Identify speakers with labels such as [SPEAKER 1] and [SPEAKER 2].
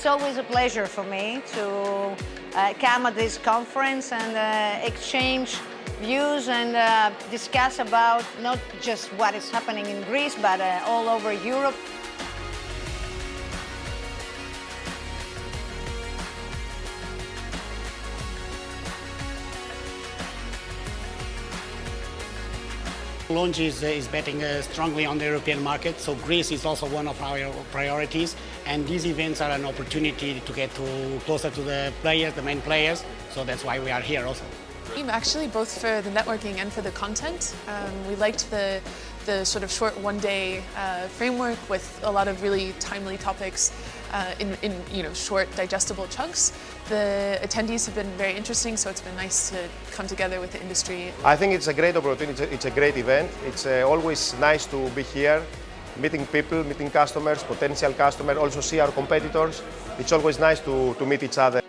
[SPEAKER 1] It's always a pleasure for me to come at this conference and exchange views and discuss about not just what is happening in Greece, but all over Europe.
[SPEAKER 2] Launch is betting strongly on the European market, so Greece is also one of our priorities, and these events are an opportunity to get closer to the players, the main players, so that's why we are here also.
[SPEAKER 3] Actually, both for the networking and for the content. We liked the sort of short one-day framework with a lot of really timely topics in short, digestible chunks. The attendees have been very interesting, so it's been nice to come together with the industry.
[SPEAKER 4] I think it's a great opportunity, it's a great event. It's always nice to be here, meeting people, meeting customers, potential customers, also see our competitors. It's always nice to meet each other